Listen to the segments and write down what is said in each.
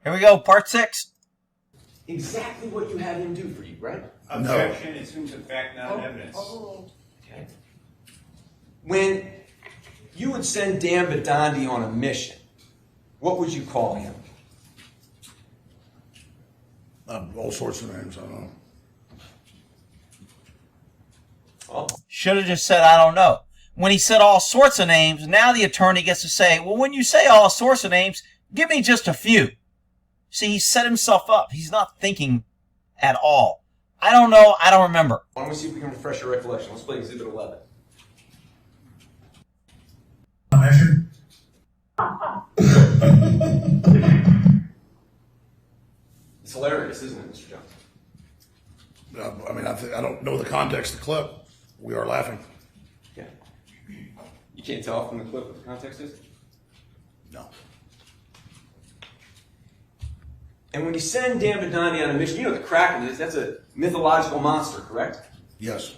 Here we go, part 6. Exactly what you had him do for you, right? Objection, it assumes a fact, not an evidence. Okay. When you would send Dan Badandi on a mission, what would you call him? All sorts of names, I don't know. Well, Should have just said, I don't know. When he said all sorts of names, now the attorney gets to say, well, when you say all sorts of names, give me just a few. See, he set himself up. He's not thinking at all. I don't know. I don't remember. why don't we see if we can refresh your recollection? Let's play Exhibit 11. Mission? It's hilarious, isn't it, Mr. Jones? I mean, I don't know the context of the clip. We are laughing. Yeah. You can't tell from the clip what the context is? No. And when you send Dan Badandi on a mission, you know what the Kraken is. That's a mythological monster, correct? Yes.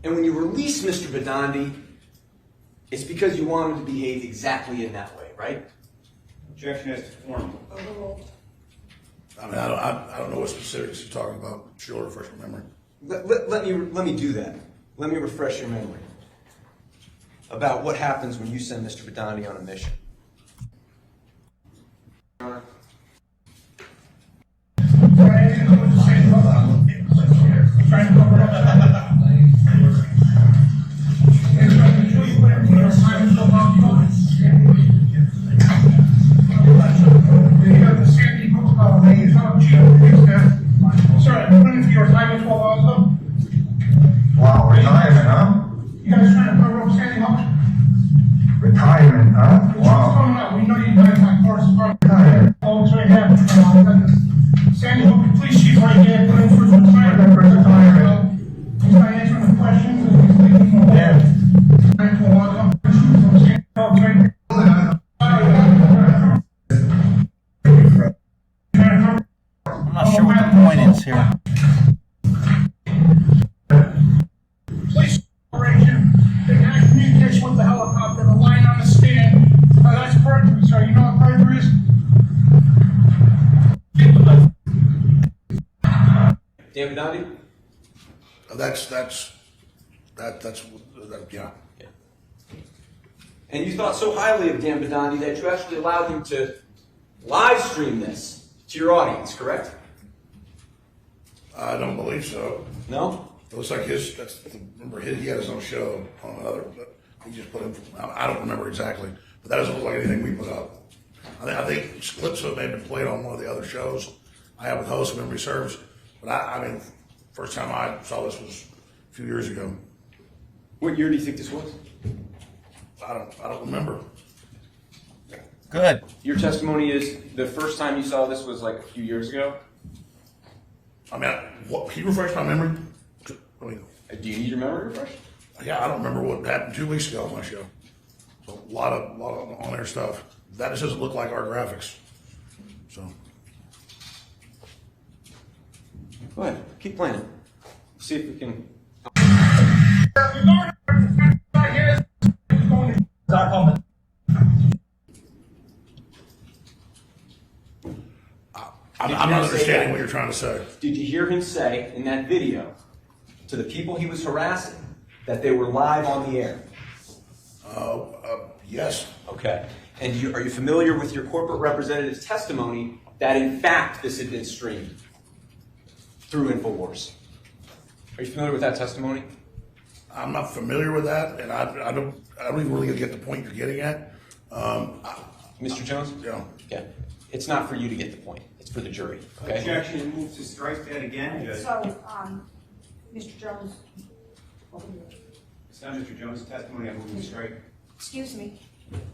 And when you release Mr. Badandi, it's because you want him to behave exactly in that way, right? Objection as to form. I mean, I don't know what specifics you're talking about. Sure, refresh my memory. Let me do that. Let me refresh your memory about what happens when you send Mr. Badandi on a mission. Wow, retirement, huh? You guys trying to cover up Sandy Hook? Retirement, huh? What's Wow. going on? We know you guys have course from Retirement. folks right here. Sandy Hook, the police chief right here, put in for his retirement. For retirement. He's not answering the questions and he's leaving them Yeah. Trying to walk up the truth from Sandy Hook right here. I'm not sure what the point is here. Police operation, they had communication with the helicopter, the line on the stand. That's perjury, sir. You know what perjury is? Dan Badandi? Yeah. And you thought so highly of Dan Badandi that you actually allowed him to live stream this to your audience, correct? I don't believe so. No? It looks like he had his own show on another, but he just put him, I don't remember exactly, but that doesn't look like anything we put up. I think clips of it may have been played on one of the other shows I have with host if memory serves, but I mean, first time I saw this was a few years ago. What year do you think this was? I don't remember. Good. Your testimony is the first time you saw this was like a few years ago? I mean, can you refresh my memory? I mean, Do you need your memory refreshed? yeah, I don't remember what happened 2 weeks ago on my show. So a lot of on-air stuff. That just doesn't look like our graphics. So Go ahead, keep playing. See if we can. I'm not understanding what you're trying to say. Did you hear him say in that video to the people he was harassing that they were live on the air? Yes. Okay. And are you familiar with your corporate representative's testimony that in fact this had been streamed through InfoWars? Are you familiar with that testimony? I'm not familiar with that, and I don't even really get the point you're getting at. Mr. Jones? Yeah. Okay. It's not for you to get the point. It's for the jury. Okay. Objection, move to strike that again, Judge. So, Mr. Jones, It's not Mr. Jones' testimony, I move to strike. excuse me,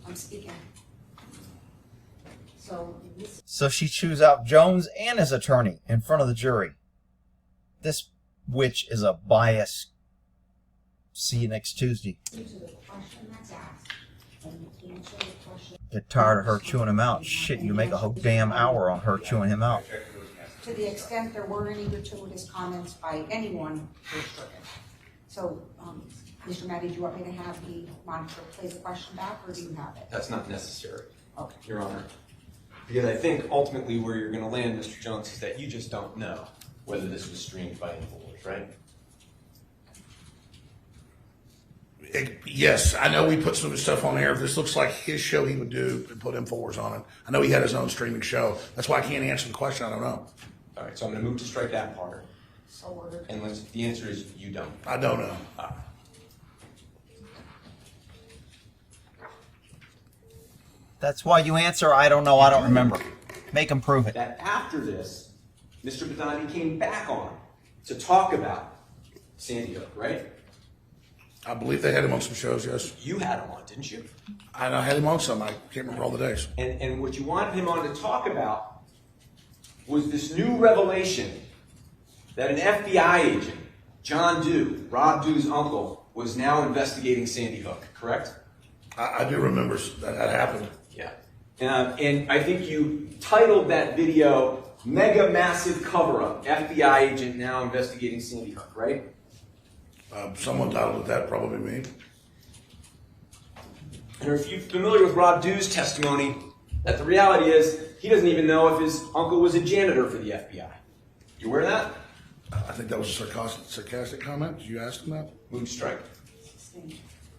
I'm speaking. So, this So she chews out Jones and his attorney in front of the jury. This witch is a bias. See you next Tuesday. is the question that's asked, and you answer the question Get tired of her chewing him out. Shit, you make a whole damn hour on her chewing him out. to the extent there were any gratuitous comments by anyone who was stricken. So, Mr. Maddy, do you want me to have the monitor play the question back, or do you have it? That's not necessary, Okay. Your Honor. Because I think ultimately where you're going to land, Mr. Jones, is that you just don't know whether this was streamed by InfoWars, right? Yes, I know we put some of his stuff on air. This looks like his show he would do and put InfoWars on it. I know he had his own streaming show. That's why I can't answer the question. I don't know. All right, so I'm going to move to strike that part. So ordered. And the answer is you don't. I don't know. That's why you answer, I don't know, I don't remember. Make him prove it. That after this, Mr. Badani came back on to talk about Sandy Hook, right? I believe they had him on some shows, yes. You had him on, didn't you? I had him on some. I can't remember all the days. And what you wanted him on to talk about was this new revelation that an FBI agent, John Doe, Rob Doe's uncle, was now investigating Sandy Hook, correct? I do remember that happened. Yeah. And I think you titled that video, Mega Massive Cover-Up, FBI Agent Now Investigating Sandy Hook, right? Someone titled it that, probably me. And if you're familiar with Rob Doe's testimony, that the reality is he doesn't even know if his uncle was a janitor for the FBI. You aware of that? I think that was a sarcastic comment. Did you ask him that? Move strike.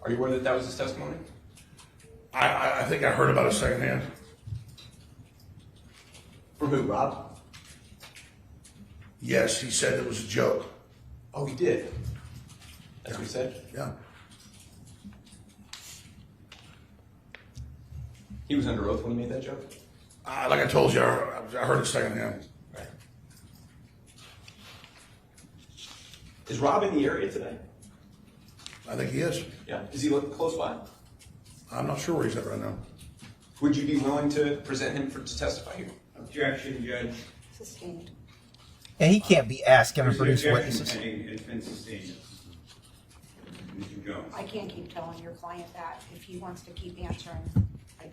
Are you aware that that was his testimony? I think I heard about it secondhand. From who, Rob? Yes, he said it was a joke. Oh, he did. That's what he said? Yeah. He was under oath when he made that joke? Like I told you, I heard it secondhand. Right. Is Rob in the area today? I think he is. Yeah. Does he look close by? I'm not sure where he's at right now. Would you be willing to present him to testify here? Objection, Judge. Sustained. And he can't be asked him to There's an produce objection witnesses. pending. It's been sustained. Mr. Jones. I can't keep telling your client that. If he wants to keep answering,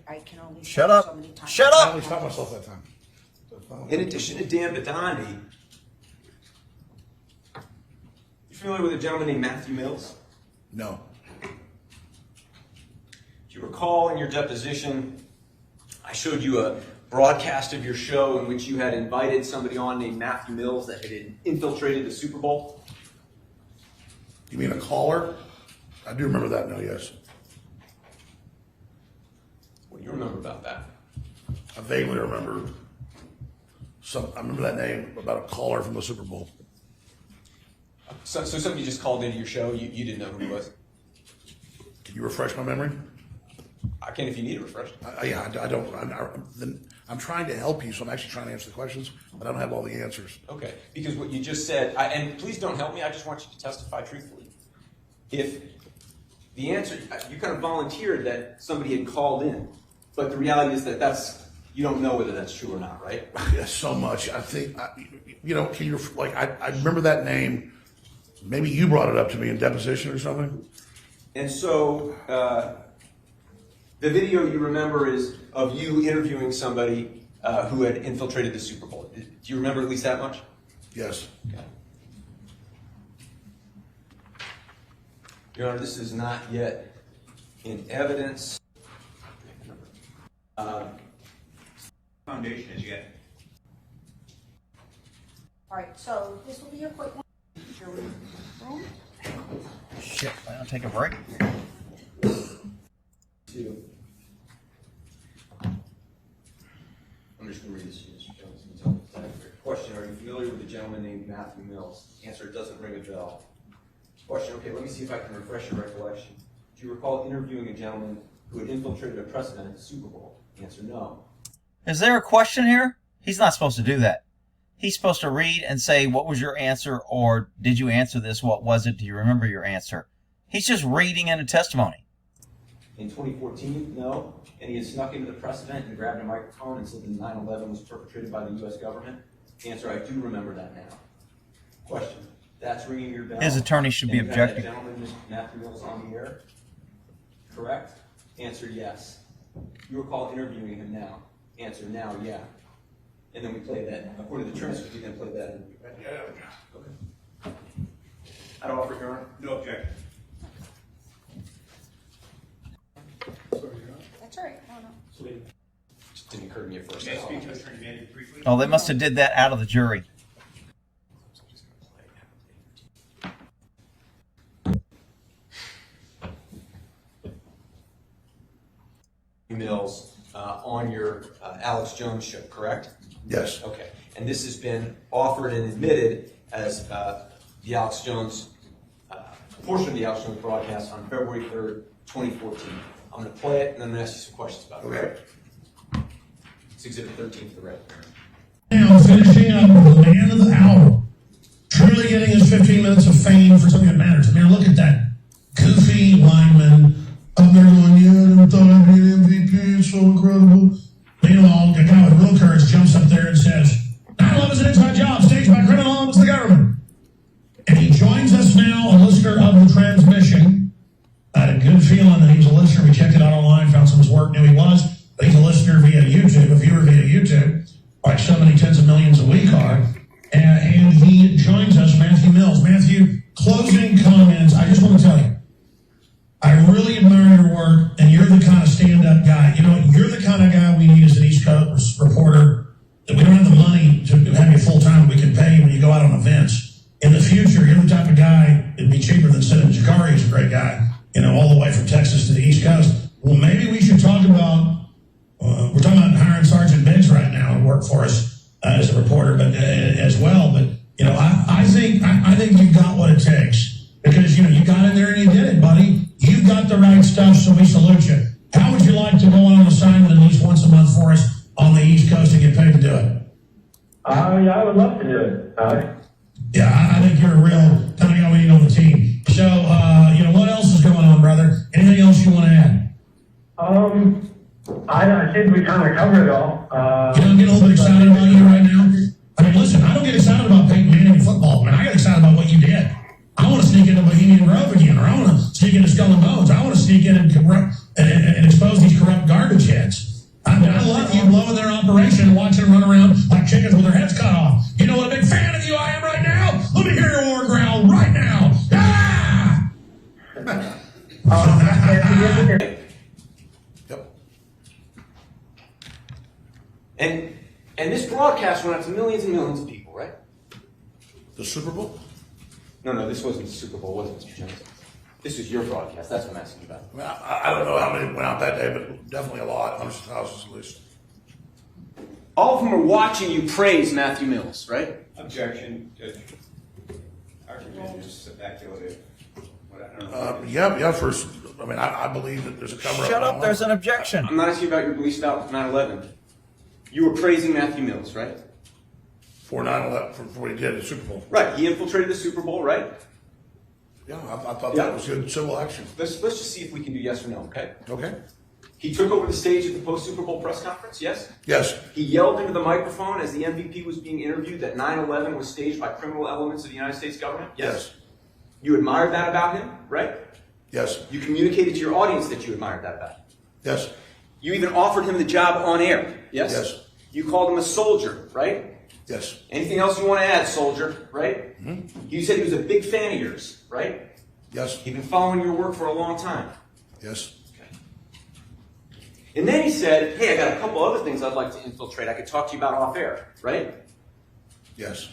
I can only. Shut say up. so many times. Shut I up. only stopped myself that time. In addition to Dan Badani, you familiar with a gentleman named Matthew Mills? No. Do you recall in your deposition, I showed you a broadcast of your show in which you had invited somebody on named Matthew Mills that had infiltrated the Super Bowl? You mean a caller? I do remember that now, yes. What do you remember about that? I vaguely remember I remember that name about a caller from the Super Bowl. So somebody just called into your show, you didn't know who he was? Can you refresh my memory? I can if you need a refresh. Yeah, I don't. I'm trying to help you, so I'm actually trying to answer the questions, but I don't have all the answers. Okay, because what you just said, and please don't help me, I just want you to testify truthfully. If the answer, you kind of volunteered that somebody had called in, but the reality is that you don't know whether that's true or not, right? Yeah, so much. I think, can you, I remember that name. Maybe you brought it up to me in deposition or something. And so, the video you remember is of you interviewing somebody who had infiltrated the Super Bowl. Do you remember at least that much? Yes. Okay. Your Honor, this is not yet in evidence. Foundation is yet. All right, so this will be a quick one. Jury room. Shit, why don't I take a break? Two. I'm just going to read this to you, Mr. Jones. You tell me if that's fair. Question, are you familiar with a gentleman named Matthew Mills? Answer, it doesn't ring a bell. Question, okay, let me see if I can refresh your recollection. Do you recall interviewing a gentleman who had infiltrated a precedent at the Super Bowl? Answer, no. Is there a question here? He's not supposed to do that. He's supposed to read and say, what was your answer? Or did you answer this? What was it? Do you remember your answer? He's just reading in a testimony. In 2014, no. And he had snuck into the press event and grabbed a microphone and said that 9/11 was perpetrated by the U.S. government. Answer, I do remember that now. Question, that's ringing your bell. His attorney should be And you had objecting. that gentleman, Mr. Matthew Mills, on the air? Correct? Answer, yes. You recall interviewing him now? Answer, now, yeah. And then we played that. According to the transcript, we then played that interview. Okay. I'd offer, Your Honor. No objection. That's all right. No, no. Didn't occur to me at first. May I speak to Attorney Manning briefly? Oh, they must have did that out of the jury. Mills on your Alex Jones show, correct? Yes. Okay. And this has been offered and admitted as the Alex Jones, portion of the Alex Jones broadcast on February 3rd, 2014. I'm going to play it and I'm going to ask you some questions about it. Okay. It's Exhibit 13 for the record. Now, finishing up with the man of the hour, truly getting his 15 minutes of fame for something that matters. I mean, look at that goofy lineman up there going, yeah, I never thought I'd be an MVP, it's so incredible. Meanwhile, a guy with real courage jumps up there and says, 9/11 is an inside job staged by criminal elements of the government. And he joins us now, a listener of the transmission. I had a good feeling that he's a listener. We checked it out online, found some of his work, knew he was. But he's a listener via YouTube, a viewer via YouTube, like so many tens of millions a week are. And he joins us, Matthew Mills. Matthew, closing comments. I just want to tell you, I really admire your work, and you're the kind of stand-up guy. You know, you're the kind of guy we need as an East Coast reporter. That we don't have the money to have you full-time. We can pay you when you go out on events. In the future, you're the type of guy, it'd be cheaper than sending Jakari. He's a great guy, you know, all the way from Texas to the East Coast. Well, maybe we should talk about, we're talking about hiring Sergeant Biggs right now to work for us as a reporter, but as well. But, you know, I think you've got what it takes. Because, you know, you got in there and you did it, buddy. You've got the right stuff, so we salute you. How would you like to go on assignment at least once a month for us on the East Coast and get paid to do it? Yeah, I would love to do it. Yeah, I think you're a real kind of guy we need on the team. So, you know, what else is going on, brother? Anything else you want to add? I think we kind of covered it all. You know, I'm getting a little bit excited about you right now. I mean, listen, I don't get excited about Peyton Manning in football. I mean, I get excited about what you did. I want to sneak into Bohemian Grove again, or I want to sneak into Skull and Bones. I want to sneak in and expose these corrupt garbage heads. I mean, I love you blowing their operation and watching them run around like chickens with their heads cut off. You know what a big fan of you I am right now? Let me hear your war growl right now. Ah! Yep. And this broadcast went out to millions and millions of people, right? The Super Bowl? No, this wasn't the Super Bowl, was it, Mr. Jones? This was your broadcast. That's what I'm asking you about. I mean, I don't know how many went out that day, but definitely a lot, hundreds of thousands at least. All of them are watching you praise Matthew Mills, right? Objection, Judge. Argument is speculative. Yeah, first, I mean, I believe that there's a cover-up. Shut up, there's an objection. I'm not asking you about your beliefs about 9/11. You were praising Matthew Mills, right? For 9/11, for what he did at the Super Bowl. Right. He infiltrated the Super Bowl, right? Yeah, I thought that was good civil action. Let's just see if we can do yes or no, okay? Okay. He took over the stage at the post-Super Bowl press conference, yes? Yes. He yelled into the microphone as the MVP was being interviewed that 9/11 was staged by criminal elements of the United States government, yes? You admired that about him, right? Yes. You communicated to your audience that you admired that about him. Yes. You even offered him the job on air, yes? Yes. You called him a soldier, right? Yes. Anything else you want to add, soldier, right? Mm-hmm. You said he was a big fan of yours, right? Yes. He'd been following your work for a long time. Yes. Okay. And then he said, hey, I got a couple other things I'd like to infiltrate. I could talk to you about off air, right? Yes.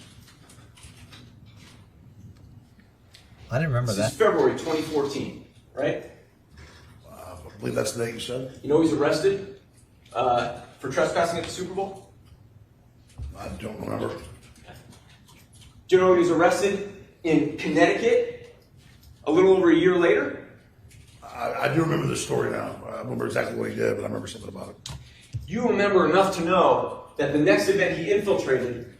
I didn't remember This is February 2014, right? I believe that's the date you said. You know he's arrested for trespassing at the Super Bowl? I don't remember. Do you know he was arrested in Connecticut a little over a year later? I do remember this story now. I don't remember exactly what he did, but I remember something about it. You remember enough to know that the next event he infiltrated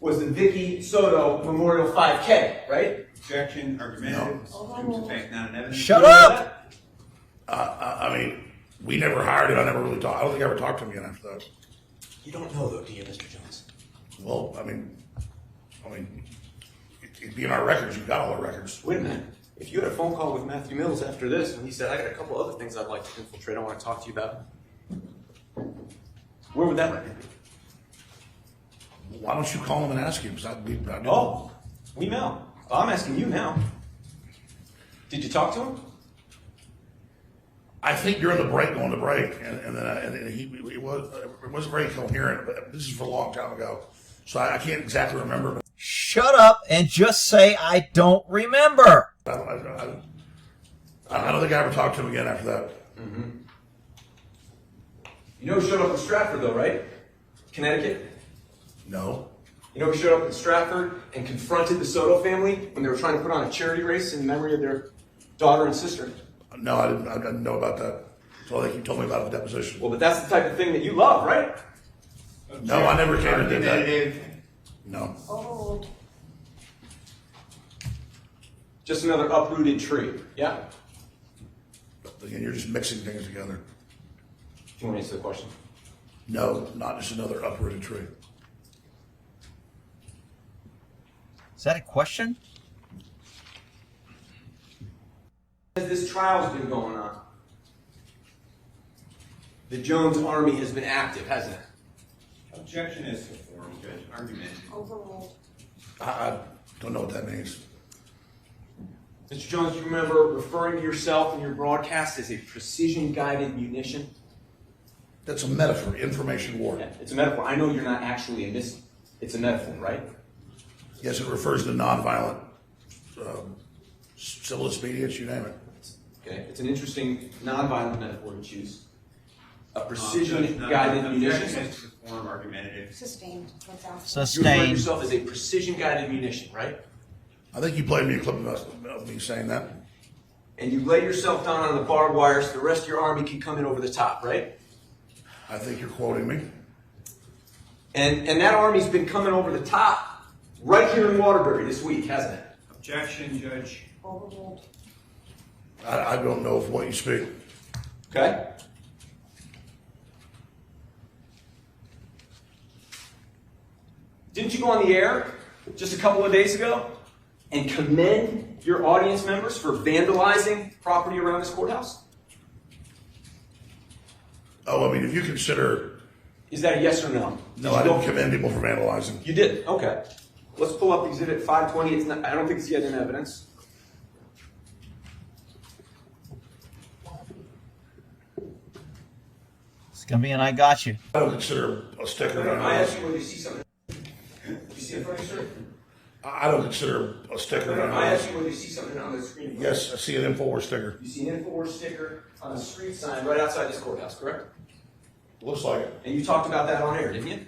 was the Vicky Soto Memorial 5K, right? Objection, argumentative. Proves the fact, not an evidence. Shut up! I mean, we never hired him. I never really talked. I don't think I ever talked to him again after that. You don't know though, do you, Mr. Jones? Well, I mean, it'd be in our records. You've got all our records. Wait a minute. If you had a phone call with Matthew Mills after this and he said, I got a couple other things I'd like to infiltrate, I want to talk to you about, where would that record be? Why don't you call him and ask him? Because we know. I'm asking you now. Did you talk to him? I think during the break, going to break, and then it wasn't very coherent, but this is for a long time ago. So I can't exactly remember. Shut up and just say I don't remember. I don't think I ever talked to him again after that. Mm-hmm. You know who showed up in Stratford, though, right? Connecticut? No. You know who showed up in Stratford and confronted the Soto family when they were trying to put on a charity race in memory of their daughter and sister? No, I didn't know about that. So I think you told me about the deposition. Well, but that's the type of thing that you love, right? No, I never came and did that. No. Oh, Just another uprooted tree, yeah? Again, you're just mixing things together. Do you want to answer the question? No, not just another uprooted tree. Is that a question? As this trial's been going on, the Jones Army has been active, hasn't it? Objection is to form, Judge. Argument. overruled. I don't know what that means. Mr. Jones, do you remember referring to yourself in your broadcast as a precision-guided munition? That's a metaphor, information war. Yeah, it's a metaphor. I know you're not actually a missile. It's a metaphor, right? Yes, it refers to nonviolent civil disobedience, you name it. Okay, it's an interesting nonviolent metaphor to choose. A precision-guided munition. Objection is to form argumentative. Sustained. What's out? You refer to Sustained. yourself as a precision-guided munition, right? I think you played me a clip of me saying that. And you lay yourself down on the barbed wire so the rest of your army can come in over the top, right? I think you're quoting me. And that army's been coming over the top right here in Waterbury this week, hasn't it? Objection, Judge. Overruled. I don't know of what you speak. Okay? Didn't you go on the air just a couple of days ago and commend your audience members for vandalizing property around this courthouse? Oh, I mean, if you consider... Is that a yes or no? No, I didn't commend people for vandalizing. You did? Okay. Let's pull up Exhibit 520. It's not, I don't think it's yet in evidence. It's gonna be an I got you. I don't consider a sticker... I asked you whether you see something. You see it, sir? I don't consider a sticker... I asked you whether you see something on the screen. Yes, I see an InfoWars sticker. You see an InfoWars sticker on a street sign right outside this courthouse, correct? Looks like it. And you talked about that on air, didn't you?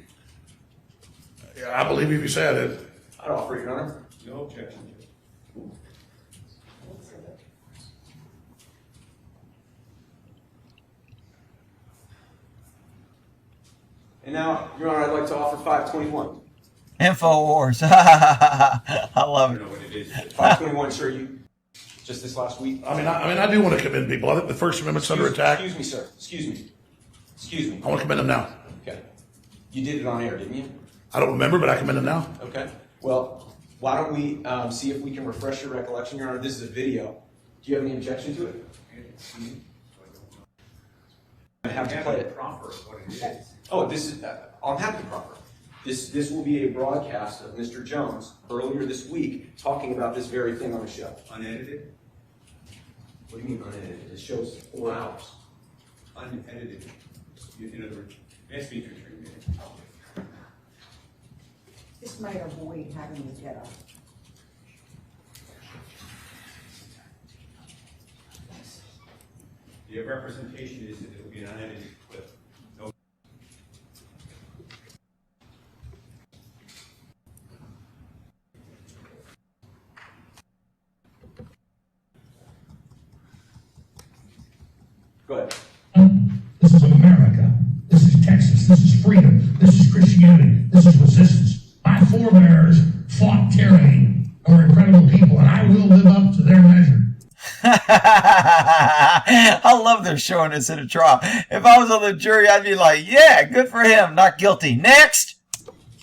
Yeah, I believe if you say I did. I'd offer it, Your Honor. No objection, Judge. And now, Your Honor, I'd like to offer 521. InfoWars. I I love don't it. know what it is. 521, sir, you, just this last week. I do want to commend people. I think the First Amendment's under attack. Excuse me, sir. Excuse me. Excuse me. I want to commend them now. Okay. You did it on air, didn't you? I don't remember, but I commend them now. Okay. Well, why don't we see if we can refresh your recollection, Your Honor? This is a video. Do you have any objection to it? I have to play it. Proper what it is. Oh, this is, I'm happy to proffer. This will be a broadcast of Mr. Jones earlier this week talking about this very thing on the show. Unedited? What do you mean unedited? It shows 4 hours. Unedited. In other words, ask me for 3 minutes. This might avoid having to get up. The representation is that it will be an unedited clip. No. Go ahead. This is America. This is Texas. This is freedom. This is Christianity. This is resistance. My forebears fought tyranny and were incredible people, and I will live up to their measure. I love they're showing this in a trial. If I was on the jury, I'd be like, yeah, good for him, not guilty. Next.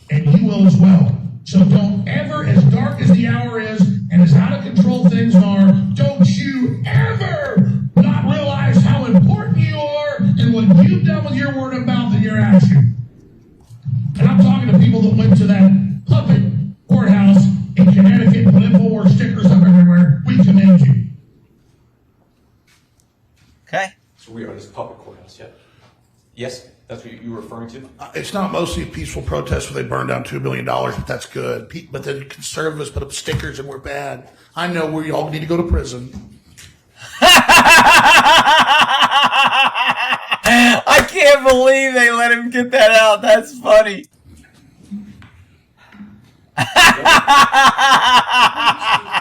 And you will as well. So don't ever, as dark as the hour is and as out of control things are, don't you ever not realize how important you are and what you've done with your word of mouth and your action. And I'm talking to people that went to that puppet courthouse in Connecticut and put InfoWars stickers up everywhere. We commend you. Okay. So Yes, that's what you were referring to? It's not mostly a peaceful protest where they burned down $2 billion, but that's good. But then conservatives put up stickers and we're bad. I know we all need to go to prison. I can't believe they let him get that out. That's funny. Excuse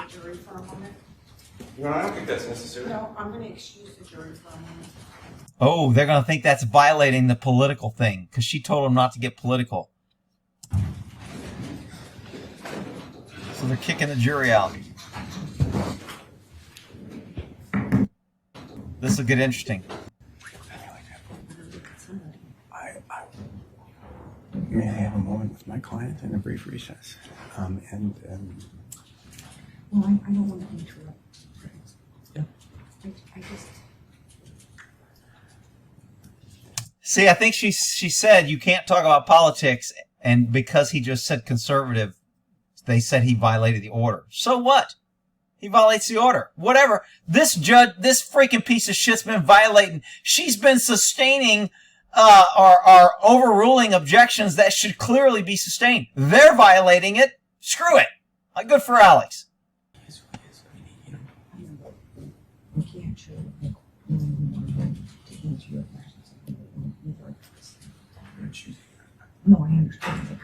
the jury for a moment. No, I don't think that's necessary. No, I'm gonna excuse the jury for a moment. Oh, they're going to think that's violating the political thing because she told him not to get political. So they're kicking the jury out. This will get interesting. May I have a moment with my client in a brief recess? Well, I don't want to interrupt. Yeah. I just. See, I think she said you can't talk about politics, and because he just said conservative, they said he violated the order. So what? He violates the order. Whatever. This judge, this freaking piece of shit's been violating. She's been sustaining or overruling objections that should clearly be sustained. They're violating it. Screw it. Good for Alex. We can't show to answer your questions. No, I understand.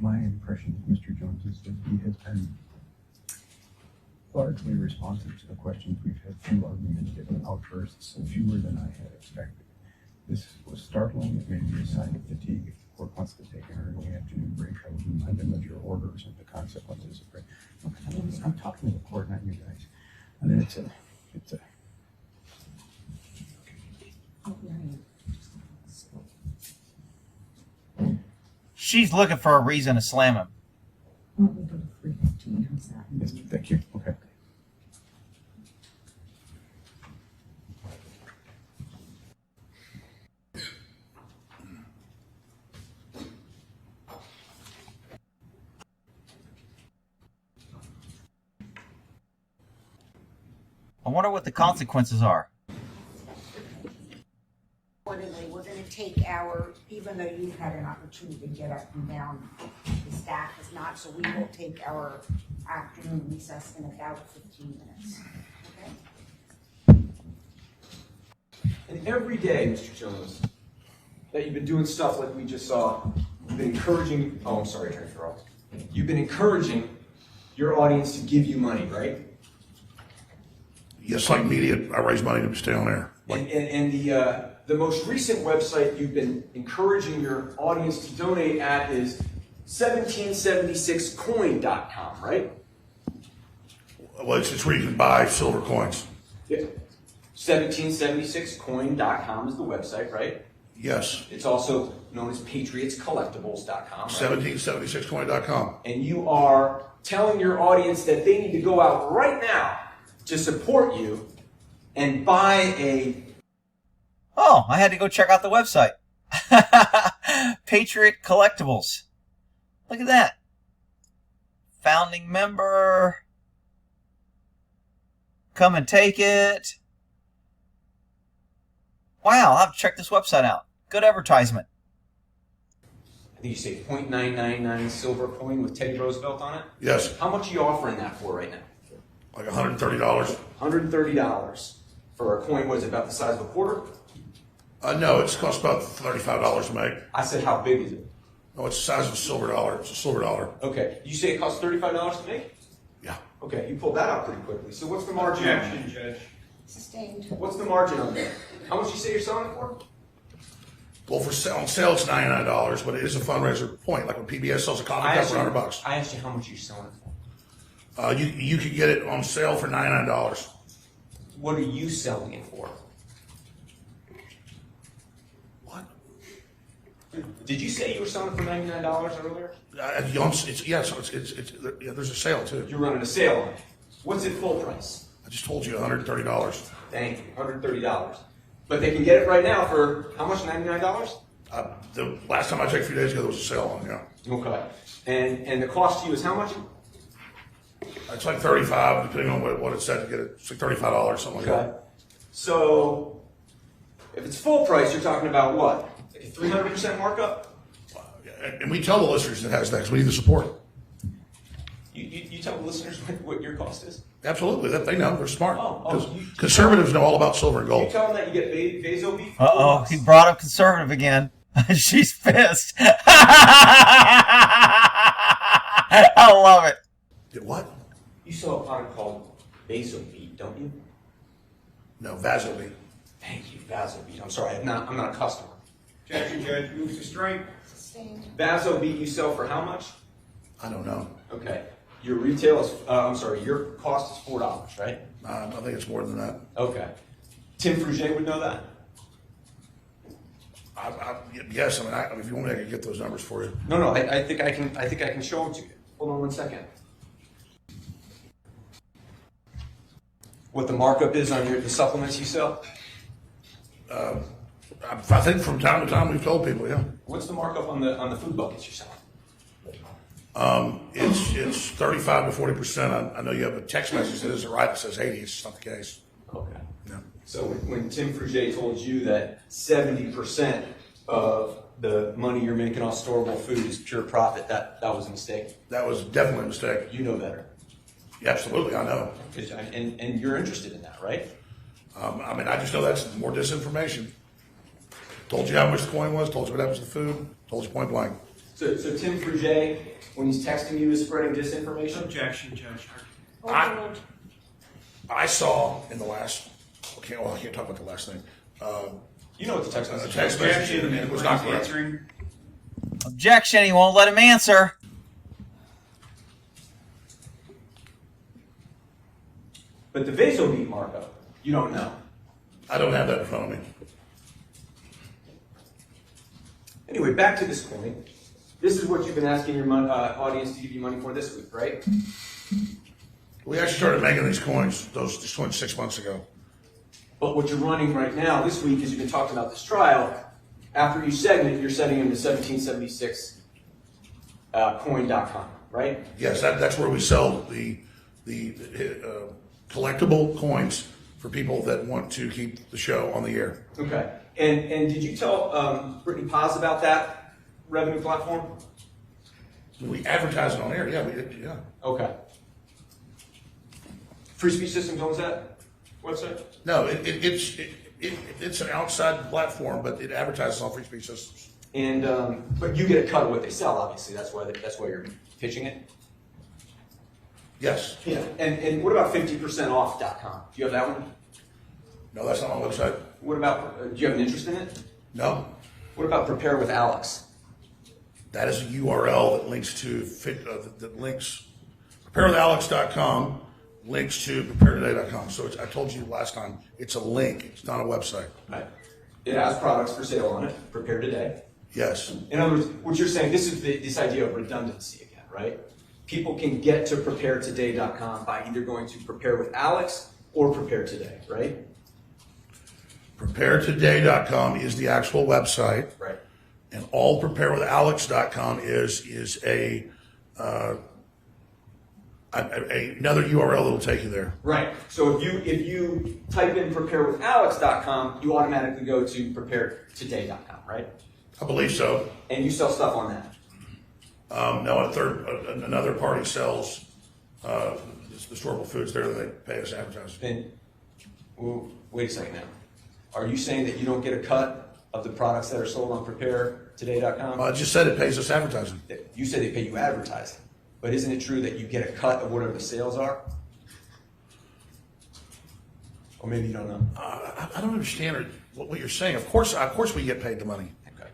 My impression of Mr. Jones is that he has been largely responsive to the questions. We've had few argumentative outbursts, fewer than I had expected. This was startling. It made me a sign of fatigue. If the court wants to take an early afternoon break, I would remind them of your orders and the consequences of break. Look, I'm talking to the court, not you guys. I mean, it's a. Oh, yeah, She's looking for a reason to slam him. Why don't we go to 3:15? How's that? Yes, thank you. Okay. I wonder what the consequences are. Accordingly, we're gonna take even though you've had an opportunity to get up and down, the staff has not, so we will take our afternoon recess in about 15 minutes. Okay? And every day, Mr. Jones, that you've been doing stuff like we just saw, you've been encouraging, I'm sorry, Attorney Farrell. You've been encouraging your audience to give you money, right? Yes, like media, I raise money to stay on air. And the most recent website you've been encouraging your audience to donate at is 1776coin.com, right? Well, it's where you can buy silver coins. Yeah. 1776coin.com is the website, right? Yes. It's also known as patriotscollectibles.com, right? 1776coin.com. And you are telling your audience that they need to go out right now to support you and buy a... Oh, I had to go check out the website. Patriot Collectibles. Look at that. Founding member. Come and take it. Wow, I'll have to check this website out. Good advertisement. I think you say 0.999 silver coin with Teddy Roosevelt on it? Yes. How much are you offering that for right now? Like $130. $130 for a coin. Was it about the size of a quarter? No, it's cost about $35 to make. I said, how big is it? No, it's the size of a silver dollar. It's a silver dollar. Okay. You say it costs $35 to make? Yeah. Okay, you pulled that out pretty quickly. So what's the margin on Objection, that? Judge. Sustained. What's the margin on that? How much you say you're selling it for? Well, on sale it's $99, but it is a fundraiser point. Like when PBS sells a coffee cup for $100. I asked you how much you're selling it for. You could get it on sale for $99. What are you selling it for? What? Did you say you were selling it for $99 earlier? There's a sale too. You're running a sale on it. What's it full price? I just told you $130. Thank you, $130. But they can get it right now for how much? $99? The last time I checked a few days ago, there was a sale on. Yeah. Okay. And the cost to you is how much? It's like 35, depending on what it said to get it. It's like $35, something like Okay. that. So if it's full price, you're talking about what? Like a 300% markup? And we tell the listeners it has that because we need the support. You tell the listeners what your cost is? Absolutely, they know. They're smart. You Conservatives know all about silver and You gold. tell them that you get Vaso beef? Uh-oh, he brought up conservative again. She's pissed. I love it. Did what? You sell a product called Vaso beef, don't you? No, Vaso beef. Thank you, Vaso beef. I'm sorry, I'm not a customer. Objection, Judge, moves to strike. Sustained. Vaso beef you sell for how much? I don't know. Okay. Your retail is, your cost is $4, right? I think it's more than that. Okay. Tim Fruget would know that? Yes, I mean, if you want me, I can get those numbers for you. No, I think I can show them to you. Hold on 1 second. What the markup is on the supplements you sell? I think from time to time we've told people, yeah. What's the markup on the food buckets you're selling? It's 35 to 40%. I know you have a text message that isn't right. It says 80. It's just not the case. Okay. No. So when Tim Fruget told you that 70% of the money you're making off storable food is pure profit, that was a mistake. That was definitely a mistake. You know better. Yeah, absolutely, I know. And you're interested in that, right? I mean, I just know that's more disinformation. Told you how much the coin was, told you what happens to the food, told you point blank. So Tim Fruget, when he's texting you, is spreading disinformation? Objection, Judge. I saw in the last, I can't talk about the last thing. You know what the text A message text is. message and it was not correct. Answering. Objection, he won't let him answer. But the Vaso beef markup, you don't know. I don't have that in front of me. Anyway, back to this coin. This is what you've been asking your audience to give you money for this week, right? We actually started making these coins 6 months ago. But what you're running right now this week is you've been talking about this trial. After each segment, you're setting them to 1776coin.com, right? Yes, that's where we sell the collectible coins for people that want to keep the show on the air. Okay. And did you tell Brittany Paz about that revenue platform? We advertise it on air. Yeah, we did. Yeah. Okay. Free Speech Systems owns that website? No, it's an outside platform, but it advertises on Free Speech Systems. And but you get a cut of what they sell. Obviously, that's why you're pitching it. Yes. Yeah. And what about 50percentoff.com? Do you have that one? No, that's not on the website. What about? Do you have an interest in it? No. What about Prepare with Alex? That is a URL that links to preparewithalex.com links to preparetoday.com. So I told you last time, it's a link. It's not a website. Right. It has products for sale on it. Prepare today. Yes. In other words, what you're saying, this is this idea of redundancy again, right? People can get to preparetoday.com by either going to Prepare with Alex or Prepare Today, right? Preparetoday.com is the actual website. Right. And all preparewithalex.com is another URL that will take you there. Right. So if you type in preparewithalex.com, you automatically go to preparetoday.com, right? I believe so. And you sell stuff on that. No, another party sells the storable foods there that they pay us advertising. Then, well, wait a second now. Are you saying that you don't get a cut of the products that are sold on preparetoday.com? I just said it pays us advertising. You said they pay you advertising. But isn't it true that you get a cut of whatever the sales are? Or maybe you don't know. I don't understand what you're saying. Of course we get paid the money. Okay.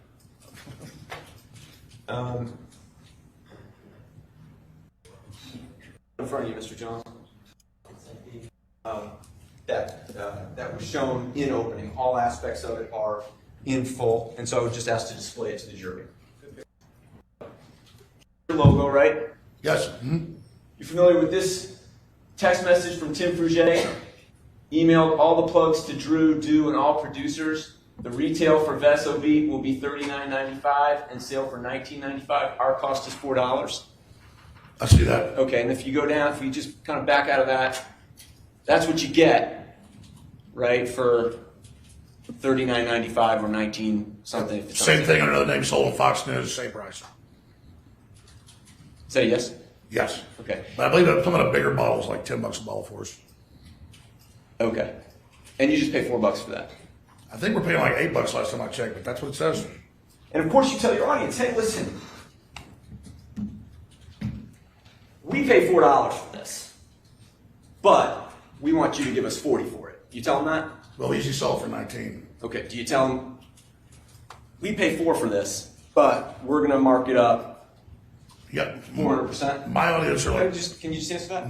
In front of you, Mr. Johnson. That was shown in opening. All aspects of it are in full, and so I would just ask to display it to the jury. Your logo, right? Yes. Mm-hmm. You familiar with this text message from Tim Fruget? Emailed all the plugs to Drew, Do, and all producers. The retail for Vaso beef will be $39.95 and sale for $19.95. Our cost is $4. I see that. Okay, and if you go down, if we just kind of back out of that, that's what you get, right, for $39.95 or 19 something. if it's Same on- thing, another name sold on Fox News, same price. Is that a yes? Yes. Okay. But I believe that some of the bigger bottles, like $10 a bottle for us. Okay. And you just pay $4 for that. I think we're paying like $8 last time I checked, but that's what it says. And of course, you tell your audience, hey, listen, we pay $4 for this, but we want you to give us $40 for it. You tell them that? Well, we usually sell it for 19. Okay. Do you tell them, we pay $4 for this, but we're going to mark it up Yeah. 400%? My audience are like, Can you just answer that?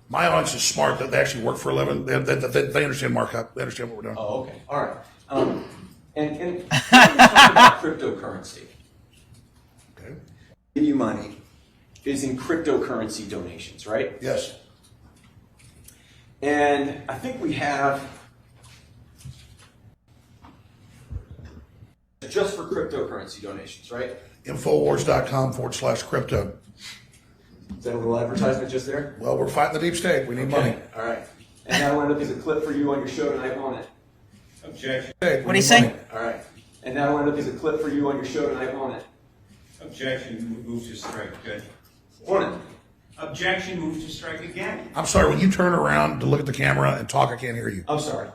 my audience is smart that they actually work for a living. They understand markup. They understand what we're doing. Oh, okay. All right. And when we talk about cryptocurrency, Okay. give you money is in cryptocurrency donations, right? Yes. And I think we have just for cryptocurrency donations, right? Infowars.com/crypto. Is that a little advertisement just there? Well, we're fighting the deep state. We need money. Okay. All right. And now I want to look at a clip for you on your show tonight, won't it? Objection. Hey, What do you say? All right. And now I want to look at a clip for you on your show tonight, won't it? Objection. Move to strike. Judge. Won't it? Objection. Move to strike again. I'm sorry, when you turn around to look at the camera and talk, I can't hear you. I'm sorry.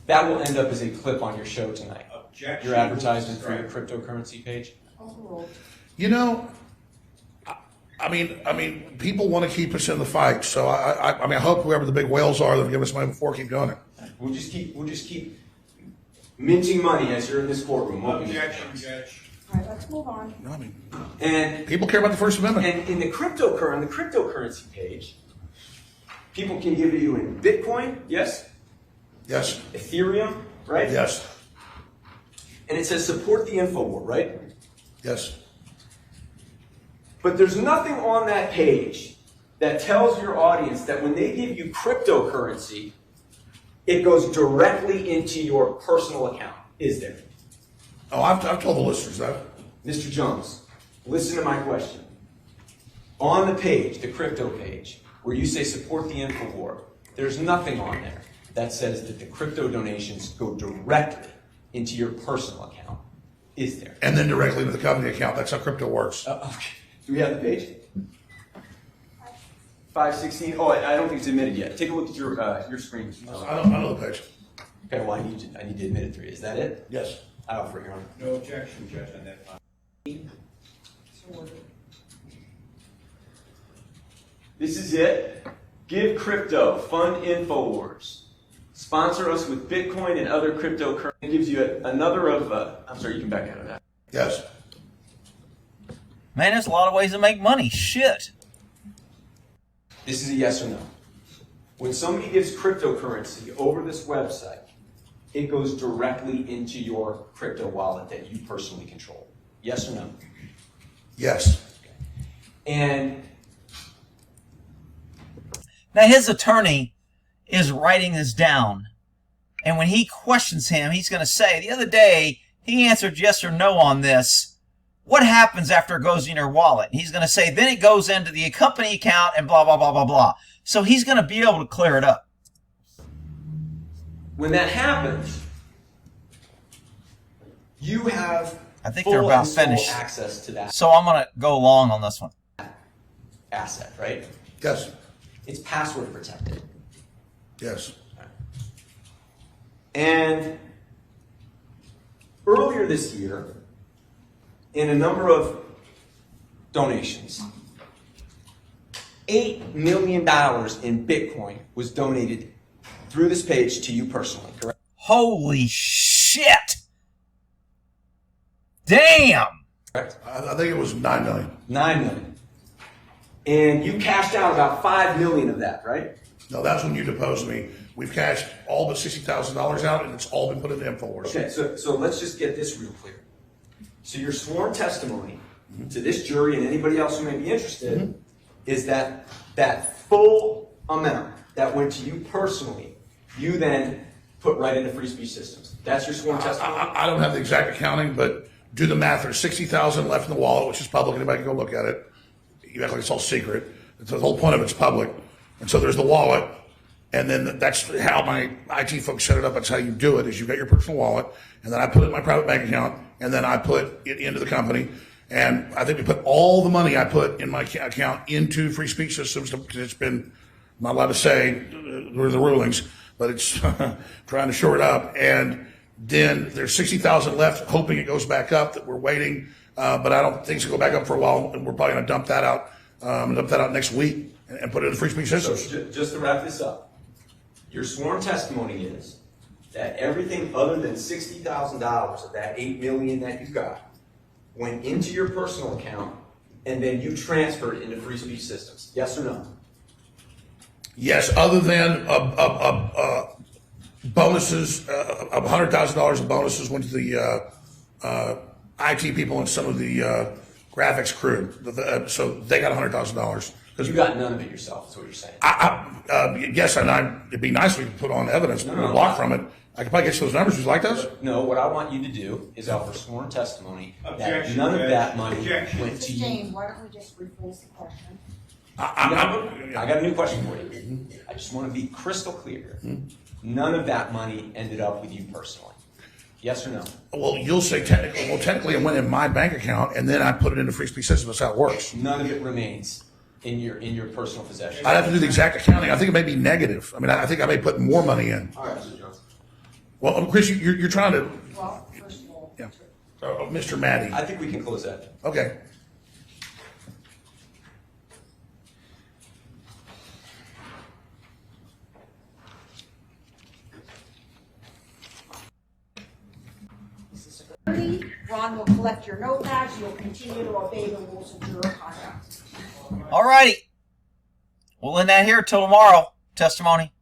That will end up as a clip on your show tonight. Objection. Your advertisement for your Strike. cryptocurrency page. You know, I mean, people want to keep us in the fight. So I mean, I hope whoever the big whales are that have given us money before keep doing it. We'll just keep minting money as you're in this courtroom. won't we? Objection, Judge. All right, let's move on. No, I mean, And people care about the First Amendment. And in the cryptocurrency page, people can give you in Bitcoin, yes? Yes. Ethereum, right? Yes. And it says support the info war, right? Yes. But there's nothing on that page that tells your audience that when they give you cryptocurrency, it goes directly into your personal account, is there? Oh, I've told the listeners that. Mr. Jones, listen to my question. On the page, the crypto page, where you say support the info war, there's nothing on there that says that the crypto donations go directly into your personal account, is there? And then directly to the company account. That's how crypto works. Okay. Do we have the page? 516. Oh, I don't think it's admitted yet. Take a look at your screen. I know the page. Okay, well, I need to admit it for you. Is that it? Yes. I offer it, Your Honor. No objection, Judge, on that file. This is it. Give crypto, fund InfoWars. Sponsor us with Bitcoin and other cryptocurrency. It gives you another of, I'm sorry, you can back out of that. Yes. Man, there's a lot of ways to make money. Shit. This is a yes or no. When somebody gives cryptocurrency over this website, it goes directly into your crypto wallet that you personally control. Yes or no? Yes. And Now, his attorney is writing this down. And when he questions him, he's going to say, the other day, he answered yes or no on this. What happens after it goes in your wallet? He's going to say, then it goes into the company account and blah, blah, blah, blah, blah. So he's going to be able to clear it up. when that happens, you have I think full they're about and sole finished. access to that So I'm going to go long on this one. asset, right? Yes. It's password protected. Yes. And earlier this year, in a number of donations, $8 million in Bitcoin was donated through this page to you personally, correct? Holy shit! Damn! Correct. I think it was 9 million. 9 million. And you cashed out about 5 million of that, right? No, that's when you deposed me. We've cashed all but $60,000 out, and it's all been put into InfoWars. Okay, so let's just get this real clear. So your sworn testimony to this jury and anybody else who may be interested is that that full amount that went to you personally, you then put right into free speech systems. That's your sworn testimony? I don't have the exact accounting, but do the math. There's $60,000 left in the wallet, which is public. Anybody can go look at it. you act like it's all secret. The whole point of it's public. And so there's the wallet. And then that's how my IT folks set it up. That's how you do it, is you've got your personal wallet, and then I put it in my private bank account, and then I put it into the company. And I think we put all the money I put in my account into free speech systems, because it's been, I'm not allowed to say the rulings, but it's trying to shore it up. And then there's 60,000 left, hoping it goes back up, that we're waiting. But I don't think it's going to go back up for a while, and we're probably going to dump that out next week and put it in the free speech systems. So just to wrap this up, your sworn testimony is that everything other than $60,000 of that $8 million that you got went into your personal account, and then you transferred it into free speech systems. Yes or no? Yes, other than bonuses, $100,000 of bonuses went to the IT people and some of the graphics crew. So they got $100,000. You got none of it yourself, is what you're saying. Yes, and it'd be nice if we could put on evidence, block from it. I could probably get you those numbers. Would you like those? No, what I want you to do is offer sworn testimony that Objection, none of Judge. that money Objection. went to you. James, why don't we just rephrase the question? I got a new question for you. I just want to be crystal clear. None of that money ended up with you personally. Yes or no? Well, you'll say technically. Well, technically, it went in my bank account, and then I put it into free speech systems. That's how it works. None of it remains in your personal possession. I'd have to do the exact accounting. I think it may be negative. I mean, I think I may put more money in. All right, Mr. Johnson. Well, Chris, you're trying to. Well, first of all, Yeah. Mr. Maddie. I think we can close that. Okay. Ron will collect your notepads. You'll continue to obey the rules of juror conduct. All righty. We'll end that here till tomorrow. Testimony.